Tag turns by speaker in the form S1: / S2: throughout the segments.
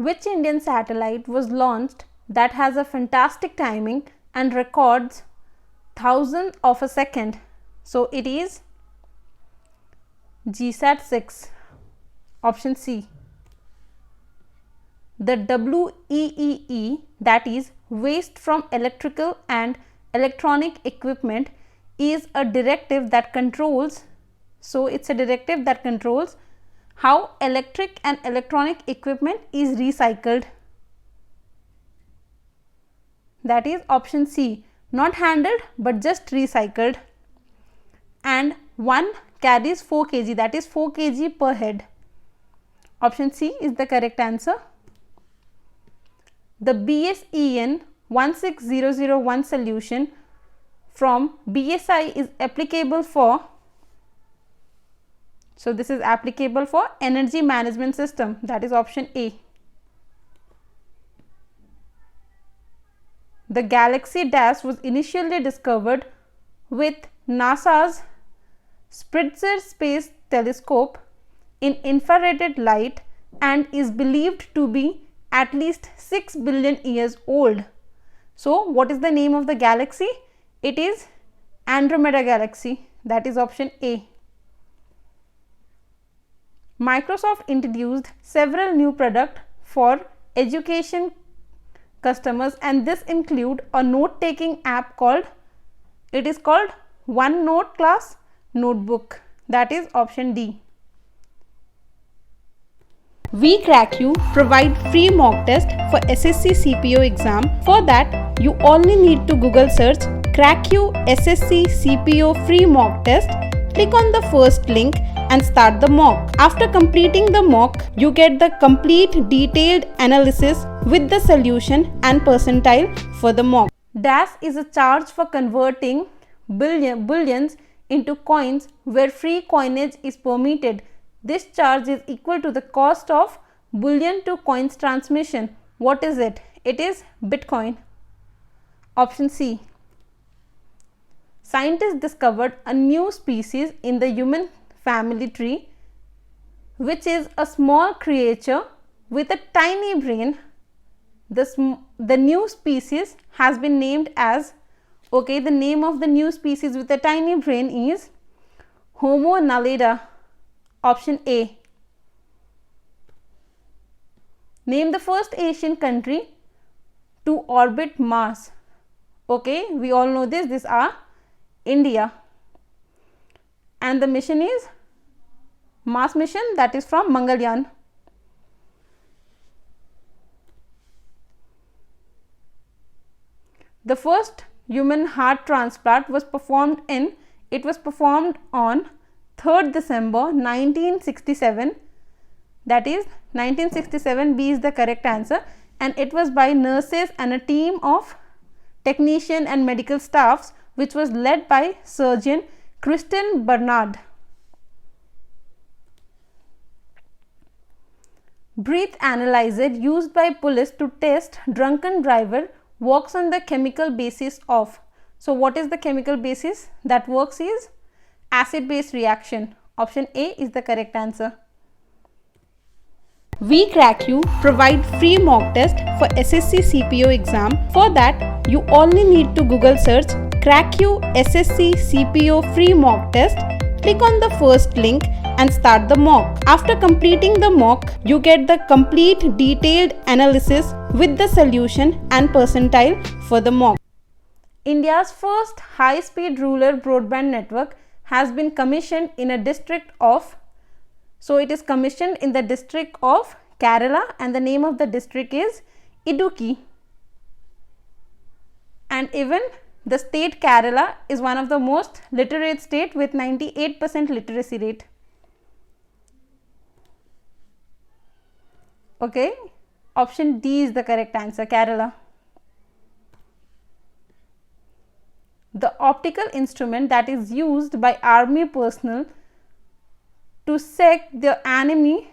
S1: Which Indian satellite was launched that has a fantastic timing and records thousandth of a second? So it is GSAT 6, option C. The WEEE, that is waste from electrical and electronic equipment, is a directive that controls, so it's a directive that controls how electric and electronic equipment is recycled. That is option C, not handled but just recycled. And one carries 4 kg, that is 4 kg per head. Option C is the correct answer. The BSEN 16001 solution from BSI is applicable for, so this is applicable for energy management system, that is option A. The galaxy dash was initially discovered with NASA's Spitzer Space Telescope in infrared light and is believed to be at least 6 billion years old. So what is the name of the galaxy? It is Andromeda Galaxy, that is option A. Microsoft introduced several new products for education customers, and this include a note-taking app called, it is called OneNote Class Notebook, that is option D. We Crack You provide free mock test for SSC CPO exam. For that, you only need to Google search Crack You SSC CPO free mock test. Click on the first link and start the mock. After completing the mock, you get the complete detailed analysis with the solution and percentile for the mock. DAS is a charge for converting bullions into coins where free coinage is permitted. This charge is equal to the cost of bullion to coins transmission. What is it? It is Bitcoin. Option C. Scientists discovered a new species in the human family tree, which is a small creature with a tiny brain. The new species has been named as, okay, the name of the new species with a tiny brain is Homo naledi. Option A. Name the first Asian country to orbit Mars. Okay, we all know this. These are India. And the mission is Mars mission, that is from Mangalyaan. The first human heart transplant was performed on 3rd December 1967, that is 1967, B is the correct answer, and it was by nurses and a team of technician and medical staffs, which was led by surgeon Kristen Bernard. Breath analyzer used by police to test drunken driver works on the chemical basis of, so what is the chemical basis that works is acid base reaction. Option A is the correct answer. We Crack You provide free mock test for SSC CPO exam. For that, you only need to Google search Crack You SSC CPO free mock test. Click on the first link and start the mock. After completing the mock, you get the complete detailed analysis with the solution and percentile for the mock. India's first high-speed rural broadband network has been commissioned in a district of, so it is commissioned in the district of Kerala, and the name of the district is Idukki. And even the state Kerala is one of the most literate state with 98% literacy rate. Okay, option D is the correct answer, Kerala. The optical instrument that is used by army personnel to seek the enemy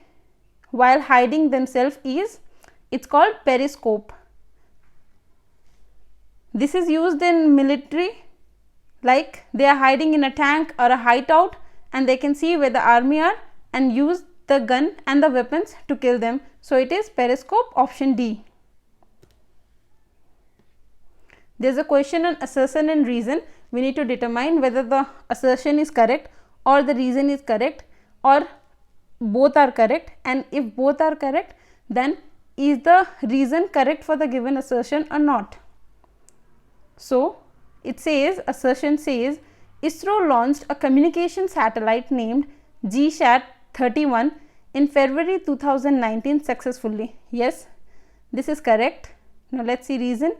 S1: while hiding themselves is, it's called periscope. This is used in military, like they are hiding in a tank or a hideout and they can see where the army are and use the gun and the weapons to kill them. So it is periscope, option D. There is a question on assertion and reason. We need to determine whether the assertion is correct or the reason is correct or both are correct, and if both are correct, then is the reason correct for the given assertion or not. So it says, assertion says, ISRO launched a communication satellite named GSAT-31 in February 2019 successfully. Yes, this is correct. Now let's see reason.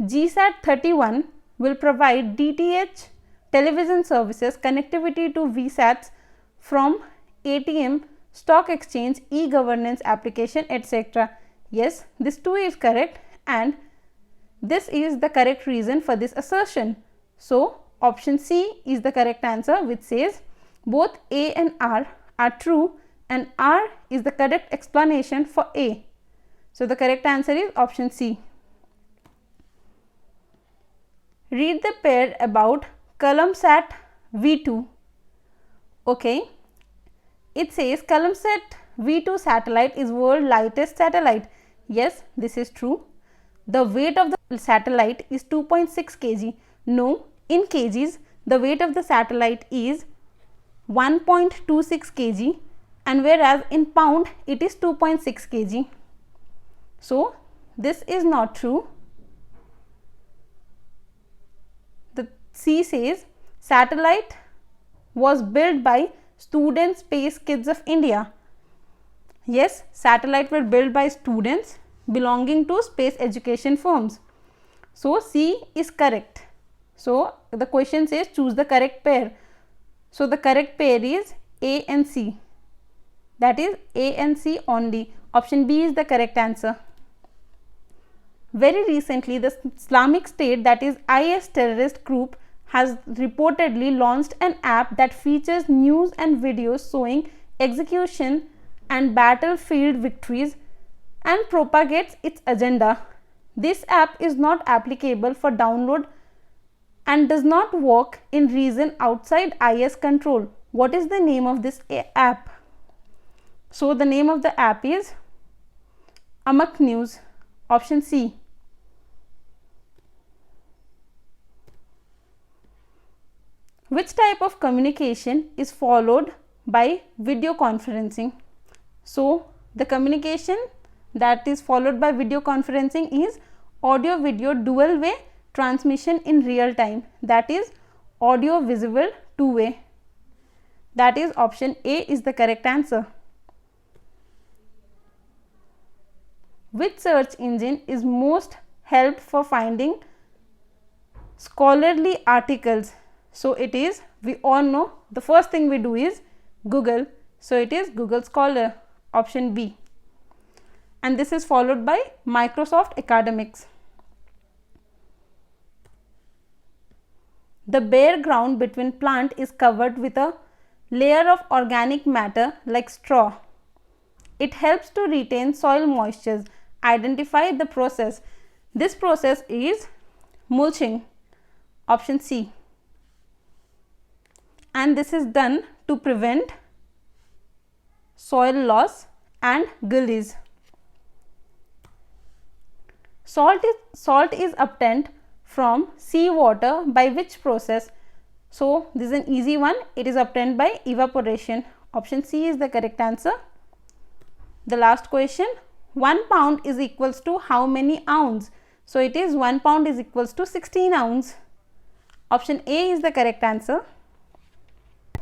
S1: GSAT-31 will provide DTH television services connectivity to VSATs from ATM, stock exchange, e-governance application, etc. Yes, this too is correct, and this is the correct reason for this assertion. So option C is the correct answer, which says both A and R are true and R is the correct explanation for A. So the correct answer is option C. Read the pair about CalumSat V2. Okay, it says CalumSat V2 satellite is world's lightest satellite. Yes, this is true. The weight of the satellite is 2.6 kg. No, in kgs, the weight of the satellite is 1.26 kg, and whereas in pound it is 2.6 kg. So this is not true. The C says satellite was built by Student Space Kids of India. Yes, satellite were built by students belonging to space education firms. So C is correct. So the question says choose the correct pair. So the correct pair is A and C. That is A and C only. Option B is the correct answer. Very recently, the Islamic State, that is IS terrorist group, has reportedly launched an app that features news and videos showing execution and battlefield victories and propagates its agenda. This app is not applicable for download and does not work in region outside IS control. What is the name of this app? So the name of the app is Amak News. Option C. Which type of communication is followed by video conferencing? So the communication that is followed by video conferencing is audio video dual way transmission in real time, that is audio visual two way. That is option A is the correct answer. Which search engine is most helped for finding scholarly articles? So it is, we all know the first thing we do is Google. So it is Google Scholar, option B. And this is followed by Microsoft Academics. The bare ground between plant is covered with a layer of organic matter like straw. It helps to retain soil moisture. Identify the process. This process is mulching, option C. And this is done to prevent soil loss and gullies. Salt is obtained from sea water by which process? So this is an easy one. It is obtained by evaporation. Option C is the correct answer. The last question, 1 pound is equals to how many ounce? So it is 1 pound is equals to 16 ounce. Option A is the correct answer.